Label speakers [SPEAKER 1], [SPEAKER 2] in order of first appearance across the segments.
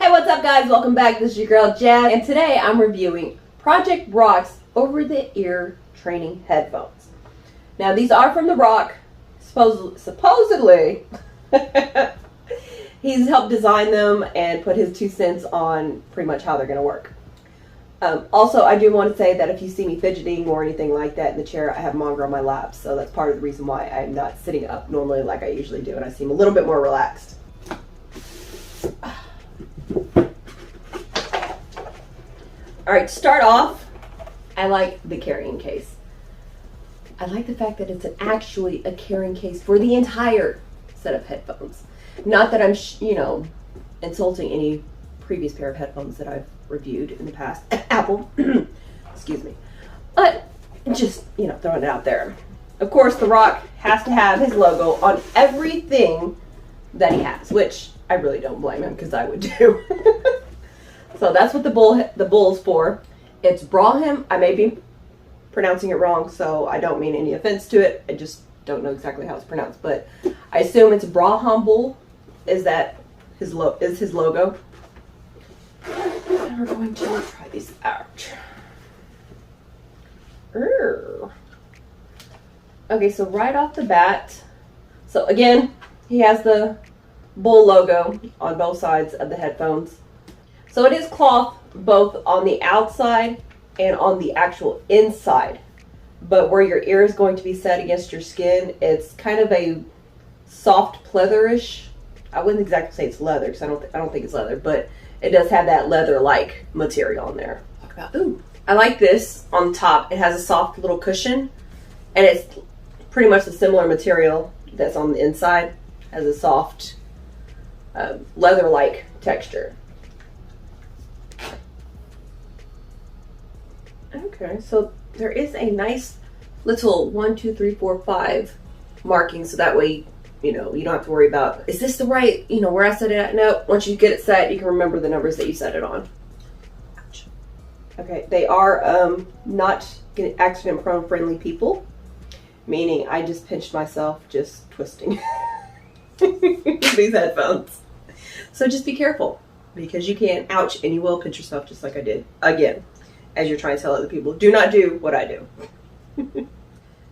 [SPEAKER 1] Hey, what's up guys? Welcome back. This is your girl Jazz, and today I'm reviewing Project Rock's over-the-ear training headphones. Now these are from The Rock. Supposedly he's helped design them and put his 2 cents on pretty much how they're going to work. Also, I do want to say that if you see me fidgeting or anything like that in the chair, I have Monger on my lap, so that's part of the reason why I'm not sitting up normally like I usually do, and I seem a little bit more relaxed. Alright, to start off, I like the carrying case. I like the fact that it's actually a carrying case for the entire set of headphones. Not that I'm, insulting any previous pair of headphones that I've reviewed in the past. Apple. Excuse me. But just, throwing it out there. Of course, The Rock has to have his logo on everything that he has, which I really don't blame him because I would do. So that's what the bull's for. It's Brahim. I may be pronouncing it wrong, so I don't mean any offense to it. I just don't know exactly how it's pronounced, but I assume it's Brahim bull. Is that his logo? And we're going to try these out. Okay, so right off the bat, so again, he has the bull logo on both sides of the headphones. So it is cloth both on the outside and on the actual inside. But where your ear is going to be set against your skin, it's kind of a soft pleatherish. I wouldn't exactly say it's leather because I don't think it's leather, but it does have that leather-like material on there. Ooh, I like this on top. It has a soft little cushion, and it's pretty much the similar material that's on the inside. It has a soft leather-like texture. Okay, so there is a nice little 1, 2, 3, 4, 5 marking, so that way, you don't have to worry about, is this the right, where I set it at? No, once you get it set, you can remember the numbers that you set it on. Ouch. Okay, they are not accident-prone friendly people, meaning I just pinched myself just twisting these headphones. So just be careful, because you can, ouch, and you will pinch yourself just like I did, again. As you're trying to tell other people, do not do what I do.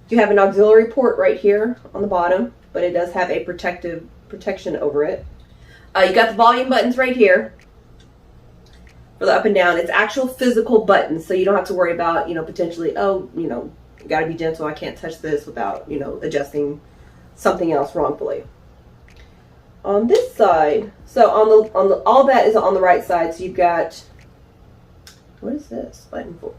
[SPEAKER 1] You have an auxiliary port right here on the bottom, but it does have a protection over it. You got the volume buttons right here for the up and down. It's actual physical buttons, so you don't have to worry about, potentially, you got to be gentle. I can't touch this without, adjusting something else wrongfully. On this side, so on the all that is on the right side. So you've got, what is this button for?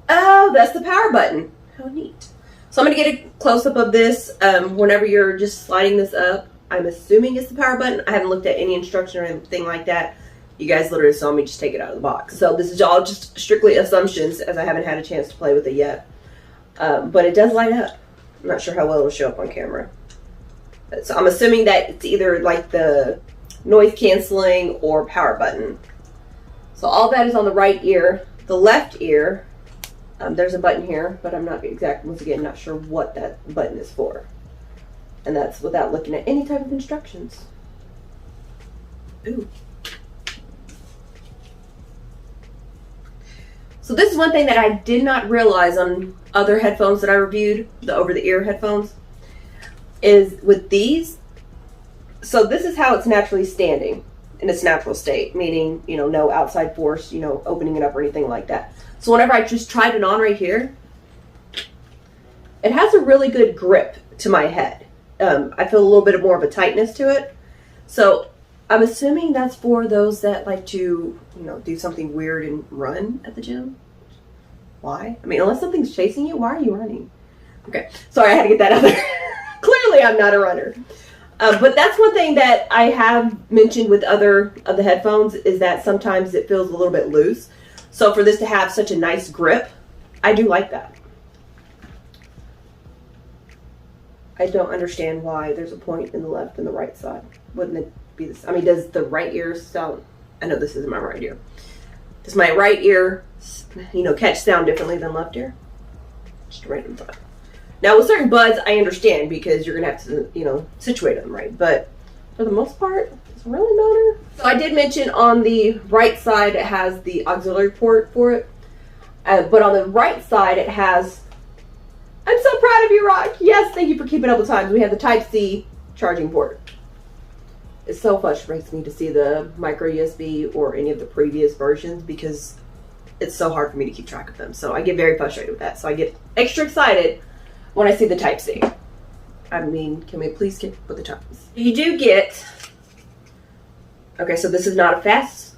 [SPEAKER 1] Oh, that's the power button. How neat. So I'm going to get a close-up of this whenever you're just sliding this up. I'm assuming it's the power button. I haven't looked at any instruction or anything like that. You guys literally saw me just take it out of the box. So this is all just strictly assumptions, as I haven't had a chance to play with it yet. But it does light up. I'm not sure how well it'll show up on camera. So I'm assuming that it's either like the noise canceling or power button. So all that is on the right ear. The left ear, there's a button here, but I'm not once again, not sure what that button is for. And that's without looking at any type of instructions. Ooh. So this is one thing that I did not realize on other headphones that I reviewed, the over-the-ear headphones, is with these. So this is how it's naturally standing in its natural state, meaning, no outside force, opening it up or anything like that. So whenever I just tried it on right here, it has a really good grip to my head. I feel a little bit more of a tightness to it. So I'm assuming that's for those that like to, do something weird and run at the gym. Why? I mean, unless something's chasing you, why are you running? Okay, sorry, I had to get that out there. Clearly, I'm not a runner. But that's one thing that I have mentioned with other of the headphones, is that sometimes it feels a little bit loose. So for this to have such a nice grip, I do like that. I don't understand why there's a point in the left and the right side. Wouldn't it be this? I mean, does the right ear sound? I know this isn't my right ear. Does my right ear, catch sound differently than left ear? Just a random thought. Now, with certain buds, I understand because you're going to have to, situate them right. But for the most part, does it really matter? So I did mention on the right side it has the auxiliary port for it. But on the right side it has, I'm so proud of you, Rock. Yes, thank you for keeping up with times. We have the Type-C charging port. It so frustrates me to see the micro USB or any of the previous versions because it's so hard for me to keep track of them. So I get very frustrated with that. So I get extra excited when I see the Type-C. I mean, can we please get with the times? You do get, okay, so this is not a fast,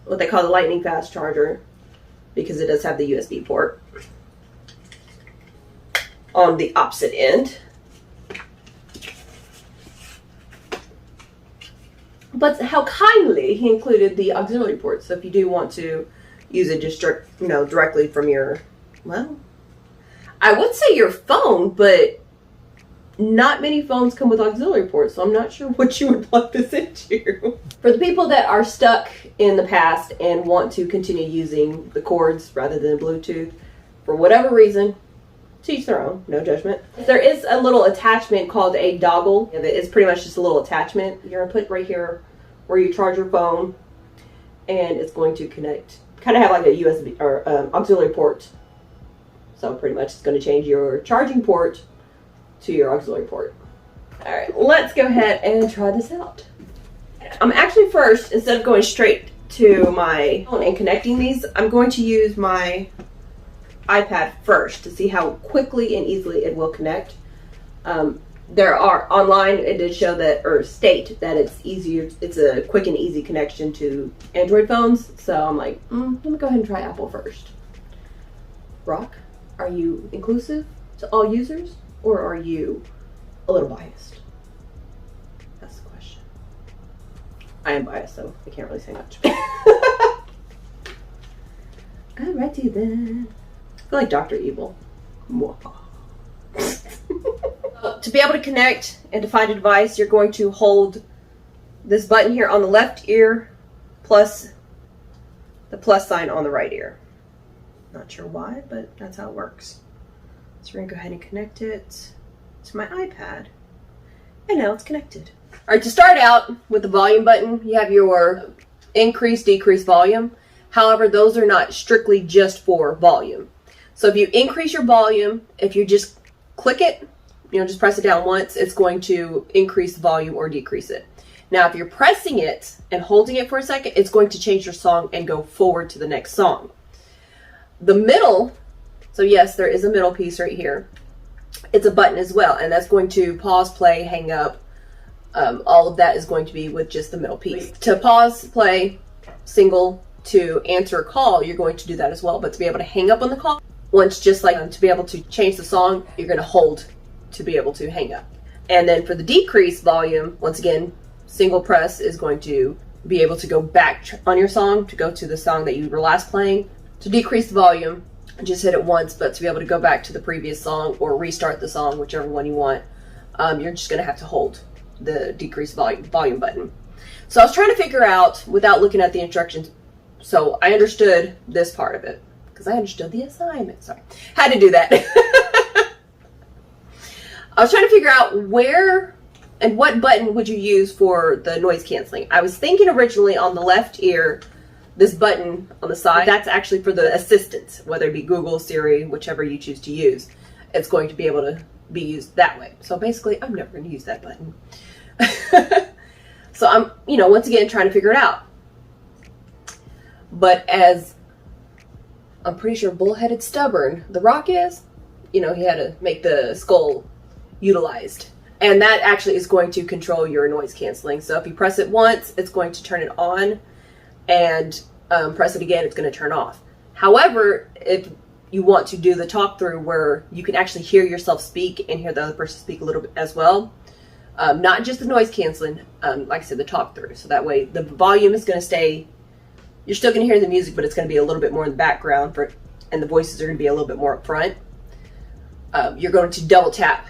[SPEAKER 1] what they call the lightning fast charger, because it does have the USB port on the opposite end. But how kindly he included the auxiliary port. So if you do want to use it just directly from your, well, I would say your phone, but not many phones come with auxiliary ports, so I'm not sure what you would plug this into. For the people that are stuck in the past and want to continue using the cords rather than Bluetooth, for whatever reason, to each their own, no judgment. There is a little attachment called a dongle. It's pretty much just a little attachment. You're gonna put right here where you charge your phone, and it's going to connect, kind of have like a USB or auxiliary port. So pretty much it's going to change your charging port to your auxiliary port. All right, let's go ahead and try this out. I'm actually first, instead of going straight to my phone and connecting these, I'm going to use my iPad first to see how quickly and easily it will connect. There are online, it did show that, or state that it's easier, it's a quick and easy connection to Android phones. So I'm like, let me go ahead and try Apple first. Rock, are you inclusive to all users, or are you a little biased? That's the question. I am biased, so I can't really say much. Alrighty then. I feel like Dr. Evil. To be able to connect and to find a device, you're going to hold this button here on the left ear plus the plus sign on the right ear. Not sure why, but that's how it works. So we're going to go ahead and connect it to my iPad. And now it's connected. All right, to start out with the volume button, you have your increase, decrease volume. However, those are not strictly just for volume. So if you increase your volume, if you just click it, just press it down once, it's going to increase the volume or decrease it. Now, if you're pressing it and holding it for a second, it's going to change your song and go forward to the next song. The middle, so yes, there is a middle piece right here. It's a button as well, and that's going to pause, play, hang up. All of that is going to be with just the middle piece. To pause, play, single, to answer a call, you're going to do that as well. But to be able to hang up on the call, once just like to be able to change the song, you're going to hold to be able to hang up. And then for the decrease volume, once again, single press is going to be able to go back on your song to go to the song that you were last playing. To decrease the volume, just hit it once, but to be able to go back to the previous song or restart the song, whichever one you want, you're just going to have to hold the decrease volume button. So I was trying to figure out, without looking at the instructions, so I understood this part of it, because I understood the assignment. Sorry, had to do that. I was trying to figure out where and what button would you use for the noise canceling. I was thinking originally on the left ear, this button on the side, that's actually for the assistants, whether it be Google, Siri, whichever you choose to use. It's going to be able to be used that way. So basically, I'm never going to use that button. So I'm, once again, trying to figure it out. But as I'm pretty sure bullheaded stubborn the Rock is, he had to make the skull utilized. And that actually is going to control your noise canceling. So if you press it once, it's going to turn it on, and press it again, it's going to turn off. However, if you want to do the talk through where you can actually hear yourself speak and hear the other person speak a little bit as well, not just the noise canceling, like I said, the talk through. So that way the volume is going to stay, you're still going to hear the music, but it's going to be a little bit more in the background, and the voices are going to be a little bit more up front. You're going to double tap.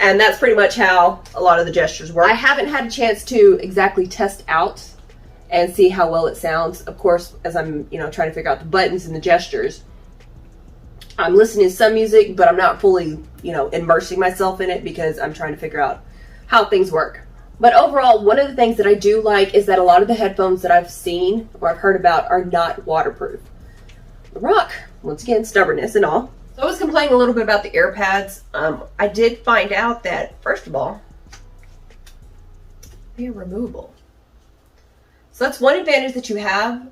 [SPEAKER 1] And that's pretty much how a lot of the gestures work. I haven't had a chance to exactly test out and see how well it sounds. Of course, as I'm, trying to figure out the buttons and the gestures, I'm listening to some music, but I'm not fully, immersing myself in it because I'm trying to figure out how things work. But overall, one of the things that I do like is that a lot of the headphones that I've seen or I've heard about are not waterproof. The Rock, once again, stubbornness and all. So I was complaining a little bit about the ear pads. I did find out that, first of all, they are removable. So that's one advantage that you have.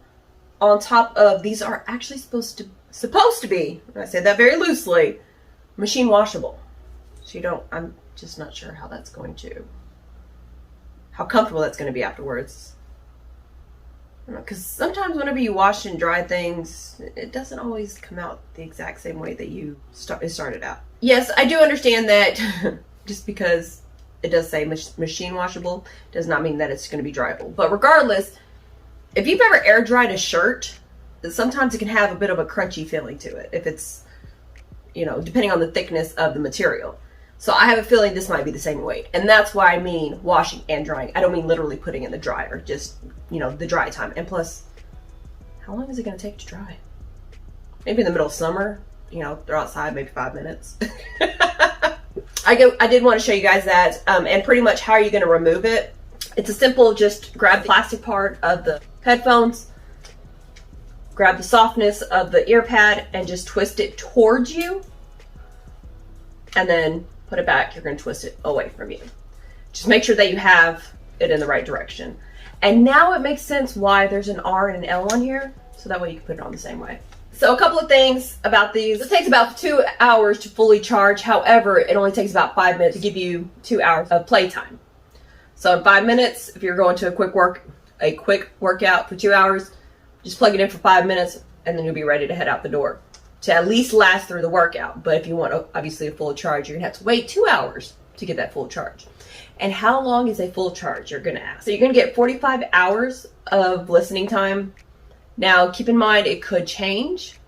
[SPEAKER 1] On top of, these are actually supposed to be, and I say that very loosely, machine washable. So you don't, I'm just not sure how that's going to, how comfortable that's going to be afterwards. Because sometimes whenever you wash and dry things, it doesn't always come out the exact same way that you started out. Yes, I do understand that just because it does say machine washable does not mean that it's going to be dryable. But regardless, if you've ever air dried a shirt, sometimes it can have a bit of a crunchy feeling to it if it's, you know, depending on the thickness of the material. So I have a feeling this might be the same weight. And that's why I mean washing and drying. I don't mean literally putting in the dryer, just, you know, the dry time. And plus, how long is it going to take to dry? Maybe in the middle of summer, you know, they're outside, maybe 5 minutes. I did want to show you guys that, and pretty much how are you going to remove it. It's a simple, just grab the plastic part of the headphones, grab the softness of the ear pad, and just twist it towards you. And then put it back. You're going to twist it away from you. Just make sure that you have it in the right direction. And now it makes sense why there's an R and an L on here. So that way you can put it on the same way. So a couple of things about these. It takes about 2 hours to fully charge. However, it only takes about 5 minutes to give you 2 hours of playtime. So in 5 minutes, if you're going to a quick workout for 2 hours, just plug it in for 5 minutes and then you'll be ready to head out the door to at least last through the workout. But if you want, obviously, a full charge, you're gonna have to wait 2 hours to get that full charge. And how long is a full charge, you're gonna ask? So you're gonna get 45 hours of listening time. Now, keep in mind, it could change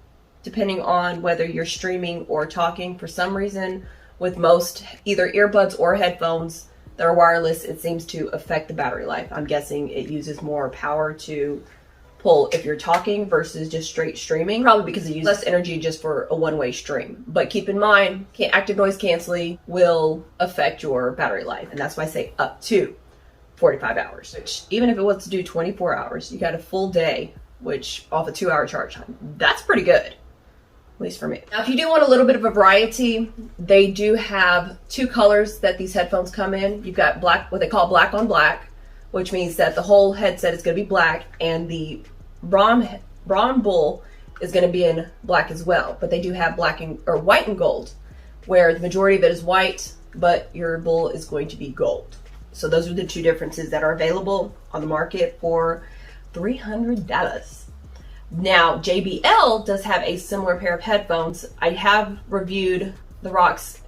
[SPEAKER 1] depending on whether you're streaming or talking. For some reason, with most either earbuds or headphones that are wireless, it seems to affect the battery life. I'm guessing it uses more power to pull if you're talking versus just straight streaming, probably because it uses less energy just for a one-way stream. But keep in mind, active noise canceling will affect your battery life, and that's why I say up to 45 hours, which even if it was to do 24 hours, you got a full day, which off a 2 hour charge time, that's pretty good, at least for me. Now, if you do want a little bit of a variety, they do have 2 colors that these headphones come in. You've got black, what they call black on black, which means that the whole headset is going to be black, and the Braun Bull is going to be in black as well. But they do have black or white and gold, where the majority of it is white, but your Bull is going to be gold. So those are the 2 differences that are available on the market for $300. Now, JBL does have a similar pair of headphones. I have reviewed the Rock's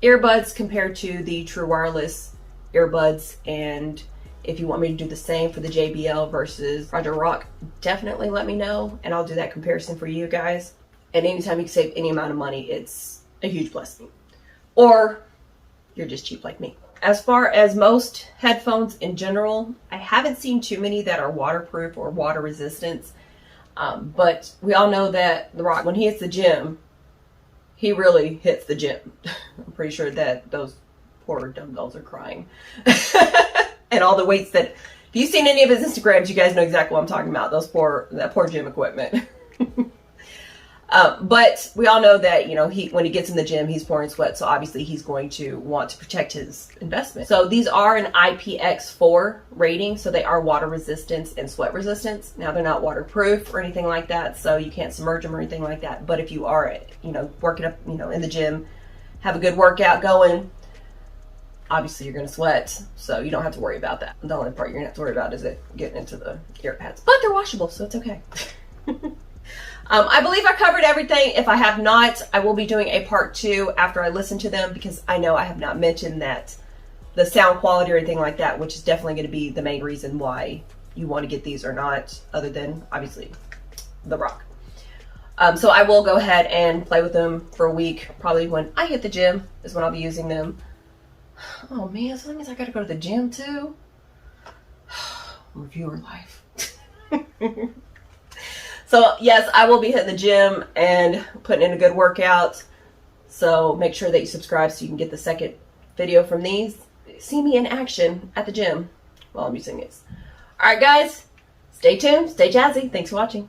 [SPEAKER 1] earbuds compared to the True Wireless earbuds, and if you want me to do the same for the JBL versus Project Rock, definitely let me know, and I'll do that comparison for you guys. And anytime you can save any amount of money, it's a huge blessing. Or you're just cheap like me. As far as most headphones in general, I haven't seen too many that are waterproof or water resistant. But we all know that The Rock, when he hits the gym, he really hits the gym. I'm pretty sure that those poor dumbbells are crying. And all the weights that, if you've seen any of his Instagrams, you guys know exactly what I'm talking about. That poor gym equipment. But we all know that, you know, when he gets in the gym, he's pouring sweat. So obviously he's going to want to protect his investment. So these are an IPX4 rating. So they are water resistance and sweat resistance. Now they're not waterproof or anything like that. So you can't submerge them or anything like that. But if you are, you know, working up, you know, in the gym, have a good workout going, obviously you're going to sweat, so you don't have to worry about that. The only part you're going to have to worry about is it getting into the ear pads. But they're washable, so it's okay. I believe I covered everything. If I have not, I will be doing a part 2 after I listen to them, because I know I have not mentioned that the sound quality or anything like that, which is definitely going to be the main reason why you want to get these or not, other than, obviously, The Rock. So I will go ahead and play with them for a week. Probably when I hit the gym is when I'll be using them. Oh man, so that means I gotta go to the gym too? Reviewer life. So yes, I will be hitting the gym and putting in a good workout. So make sure that you subscribe so you can get the second video from these. see me in action at the gym while I'm using this. Alright guys, stay tuned, stay jazzy. Thanks for watching.